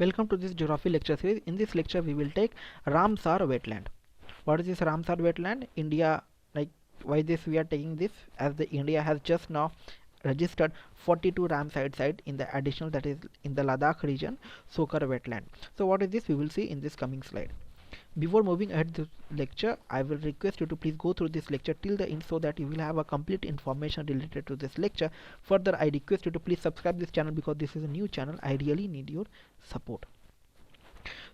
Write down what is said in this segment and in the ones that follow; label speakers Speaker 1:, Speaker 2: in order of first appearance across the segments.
Speaker 1: Welcome to this geography lecture series. In this lecture we will take Ramsar wetland. What is this Ramsar wetland? India, like, why this we are taking this, as the India has just now registered 42 Ramsar site in the additional, that is in the Ladakh region, Sokar wetland. So what is this, we will see in this coming slide. Before moving ahead this lecture, I will request you to please go through this lecture till the end so that you will have a complete information related to this lecture. Further, I request you to please subscribe this channel because this is a new channel. I really need your support.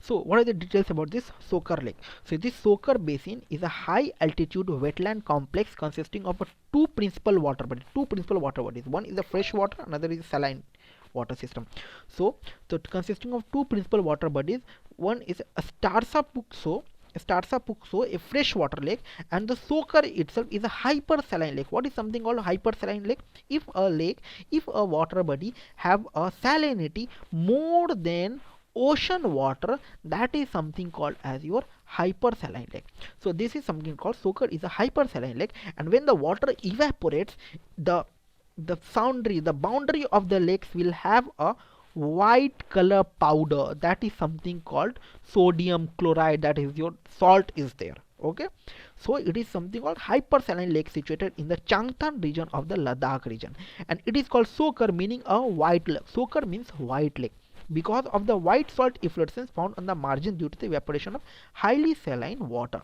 Speaker 1: So what are the details about this Sokar Lake? So this Sokar Basin is a high altitude wetland complex consisting of two principal water bodies. One is the fresh water, another is saline water system. So consisting of two principal water bodies. One is a Starsa Pukso, a freshwater lake, and the Sokar itself is a hypersaline lake. What is something called a hypersaline lake? If a water body have a salinity more than ocean water, that is something called as your hypersaline lake. So this is something called Sokar is a hypersaline lake, and when the water evaporates, the boundary of the lakes will have a white color powder, that is something called sodium chloride, that is your salt is there. Okay, so it is something called hypersaline lake situated in the Changtan region of the Ladakh region, and it is called Sokar, meaning a white lake. Sokar means white lake because of the white salt effluents found on the margin due to the evaporation of highly saline water.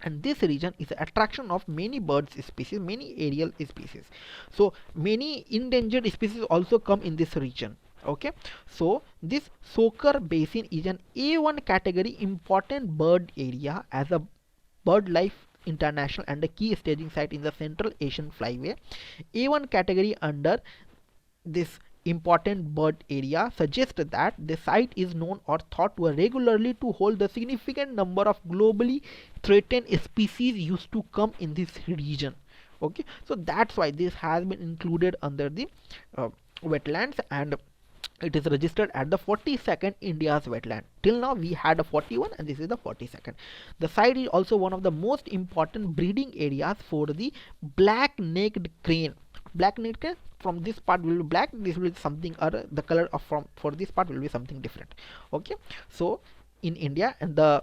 Speaker 1: And this region is the attraction of many birds species, many aerial species. So many endangered species also come in this region. Okay, so this Sokar Basin is an A1 category important bird area as a BirdLife International and a key staging site in the Central Asian Flyway. A1 category under this important bird area suggests that the site is known or thought to regularly to hold the significant number of globally threatened species used to come in this region. Okay, so that's why this has been included under the wetlands, and it is registered at the 42nd India's wetland. Till now we had a 41 and this is the 42nd. The site is also one of the most important breeding areas for the black-necked crane. Black-necked crane, from this part will be black, this will be something other, the color of for this part will be something different. Okay, so in India, and the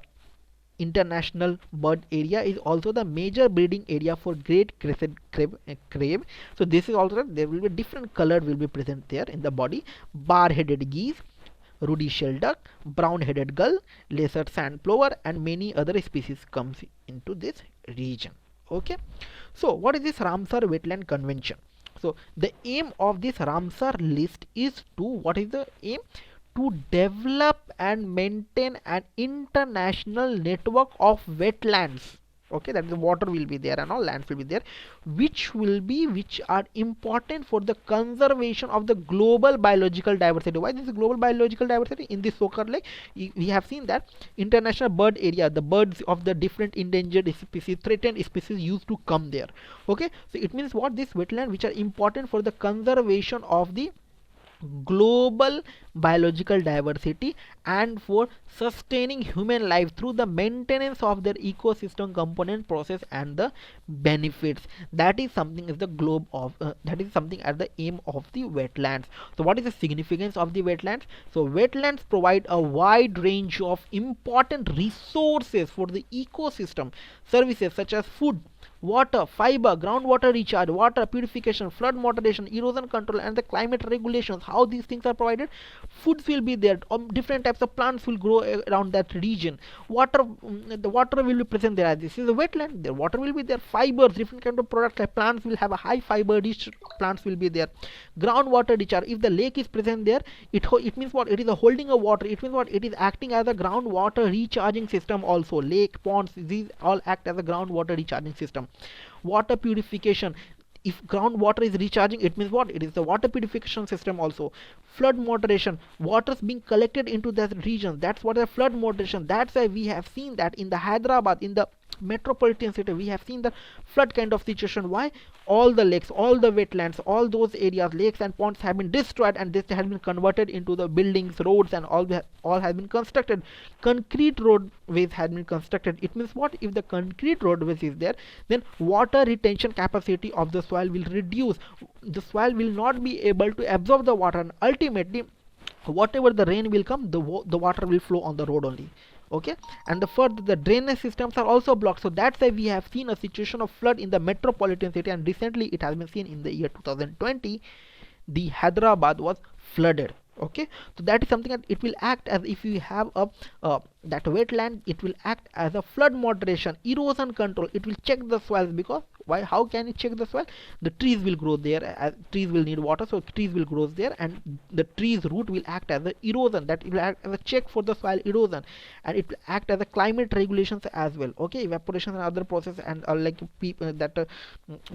Speaker 1: international bird area is also the major breeding area for great crested crab. So this is also, there will be different color will be present there in the body. Bar-headed geese, ruddy shelduck, brown-headed gull, lesser sand plover, and many other species comes into this region. Okay, so what is this Ramsar Wetland Convention? So the aim of this Ramsar list is to, what is the aim? To develop and maintain an international network of wetlands. Okay, that the water will be there and all lands will be there, which are important for the conservation of the global biological diversity. Why this is global biological diversity? In this Sokar Lake we have seen that international bird area, the birds of the different endangered species, threatened species used to come there. Okay, so it means what, this wetland which are important for the conservation of the global biological diversity and for sustaining human life through the maintenance of their ecosystem component process and the benefits. That is something is the globe of that is something as the aim of the wetlands. So what is the significance of the wetlands? So wetlands provide a wide range of important resources for the ecosystem services such as food, water, fiber, groundwater recharge, water purification, flood moderation, erosion control, and the climate regulations. How these things are provided? Foods will be there. Different types of plants will grow around that region. Water, the water will be present there. This is a wetland. The water will be there. Fibers, different kind of products like plants will have a high fiber rich plants will be there. Groundwater recharge. If the lake is present there, it means what? It is a holding of water. It means what? It is acting as a groundwater recharging system also. Lake, ponds, these all act as a groundwater recharging system. Water purification. If groundwater is recharging, it means what? It is the water purification system also. Flood moderation. Water is being collected into that region. That's what the flood moderation. That's why we have seen that in the Hyderabad, in the metropolitan city, we have seen the flood kind of situation. Why? All the lakes, all the wetlands, all those areas, lakes and ponds have been destroyed, and this has been converted into the buildings, roads, and all has been constructed. Concrete roadways have been constructed. It means what? If the concrete roadways is there, then water retention capacity of the soil will reduce. The soil will not be able to absorb the water, and ultimately whatever the rain will come, the water will flow on the road only. Okay, and the further the drainage systems are also blocked, so that's why we have seen a situation of flood in the metropolitan city, and recently it has been seen in the year 2020. The Hyderabad was flooded. Okay, so that is something that it will act as, if you have a that wetland, it will act as a flood moderation, erosion control. It will check the soils, because why, how can it check the soil? The trees will grow there, trees will need water, so trees will grow there, and the tree's root will act as a erosion, that it will act as a check for the soil erosion, and it will act as a climate regulations as well. Okay, evaporation and other process, and like people that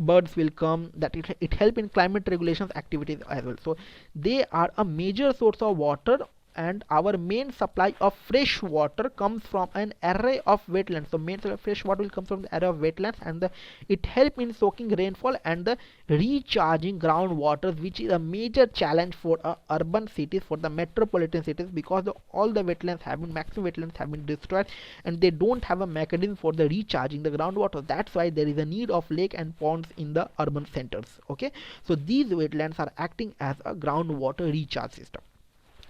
Speaker 1: birds will come, that it help in climate regulations activities as well. So they are a major source of water, and our main supply of fresh water comes from an array of wetlands. So main fresh water will come from the array of wetlands, and it help in soaking rainfall and the recharging groundwater, which is a major challenge for urban cities, for the metropolitan cities, because all the wetlands have been, maximum wetlands have been destroyed, and they don't have a mechanism for the recharging the groundwater. That's why there is a need of lake and ponds in the urban centers. Okay, so these wetlands are acting as a groundwater recharge system.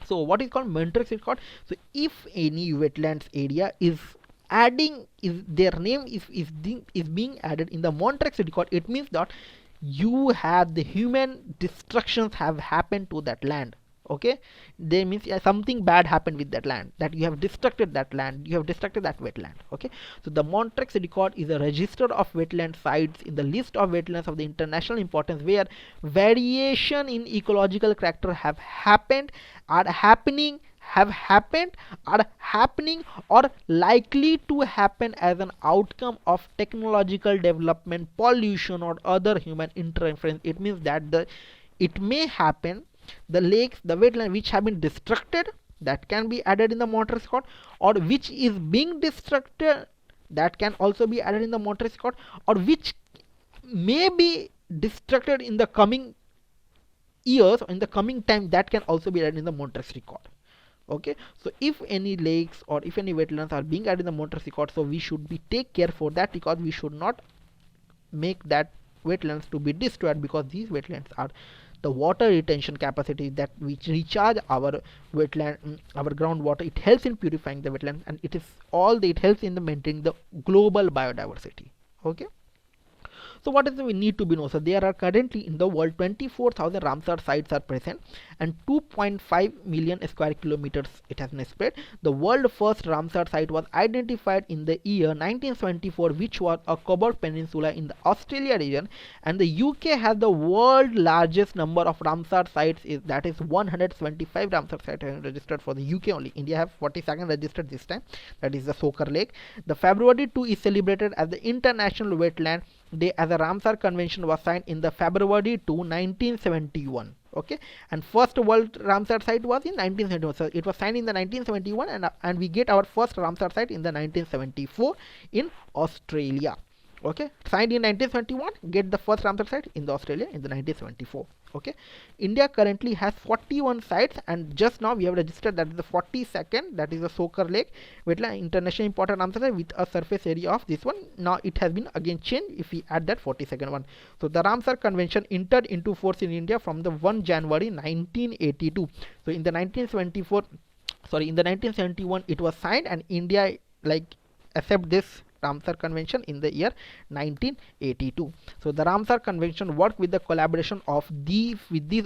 Speaker 1: So what is called Montreux record? So if any wetlands area is adding, is their name is being added in the Montreux record, it means that you have the human destructions have happened to that land. Okay, they means something bad happened with that land, that you have destructed that land, you have destructed that wetland. Okay, so the Montreux record is a register of wetland sites in the list of wetlands of the international importance, where variation in ecological character have happened, are happening, have happened, are happening, or likely to happen as an outcome of technological development, pollution, or other human interference. It means that it may happen, the lakes, the wetland which have been destructed, that can be added in the Montreux record, or which is being destructed, that can also be added in the Montreux record, or which may be destructed in the coming years, or in the coming time, that can also be added in the Montreux record. Okay, so if any lakes or if any wetlands are being added in the Montreux record, so we should be take care for that, because we should not make that wetlands to be destroyed, because these wetlands are the water retention capacity that which recharge our wetland, our groundwater. It helps in purifying the wetland, and it is all it helps in the maintaining the global biodiversity. Okay, so what is the we need to be know? So there are currently in the world 24,000 Ramsar sites are present, and 2.5 million square kilometers it has been spread. The world first Ramsar site was identified in the year 1974, which was a Cobourg Peninsula in the Australia region, and the UK has the world largest number of Ramsar sites, that is 175 Ramsar sites registered for the UK only. India have 42nd registered this time, that is the Sokar Lake. The February 2 is celebrated as the International Wetland Day, as a Ramsar Convention was signed in the February 2, 1971. Okay, and first world Ramsar site was in 1971. So it was signed in the 1971, and we get our first Ramsar site in the 1974 in Australia. Okay, signed in 1971, get the first Ramsar site in the Australia in the 1974. Okay, India currently has 41 sites, and just now we have registered that is the 42nd, that is the Sokar Lake wetland, international important Ramsar site, with a surface area of this one. Now it has been again changed if we add that 42nd one. So the Ramsar Convention entered into force in India from the 1 January 1982. So in the 1974, sorry, in the 1971 it was signed, and India like accept this Ramsar Convention in the year 1982. So the Ramsar Convention worked with the collaboration of these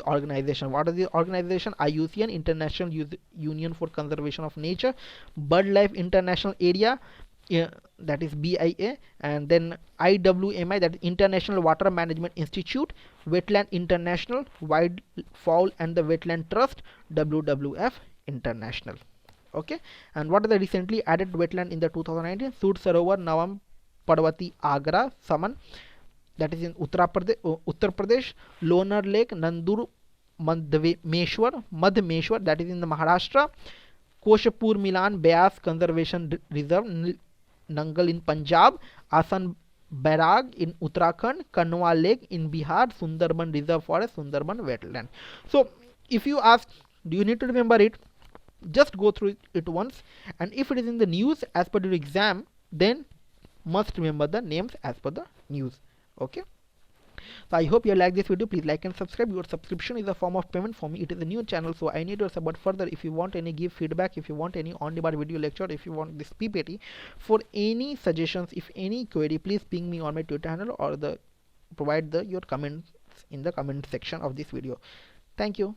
Speaker 1: organizations. What are the organization? IUCN, International Union for Conservation of Nature, BirdLife International Area, that is BIA, and then IWMI, that is International Water Management Institute, Wetland International, Wildfowl and the Wetland Trust, WWF International. Okay, and what are the recently added wetland in the 2019? Sud Sarovar, Navam, Parvati, Agra, Saman, that is in Uttar Pradesh, Lonar Lake, Nandur, Madhmeshwar, that is in the Maharashtra, Koshapur Milan Beas Conservation Reserve, Nangal in Punjab, Asan Bairag in Uttarakhand, Kanwa Lake in Bihar, Sundarban Reserve Forest, Sundarban Wetland. So if you ask, do you need to remember it? Just go through it once, and if it is in the news as per your exam, then must remember the names as per the news. Okay, So I hope you like this video. Please like and subscribe. Your subscription is a form of payment for me. It is a new channel, so I need your support further. If you want any give feedback, if you want any on demand video lecture, if you want this PPT, for any suggestions, if any query, please ping me on my Twitter handle or the provide your comments in the comment section of this video. Thank you.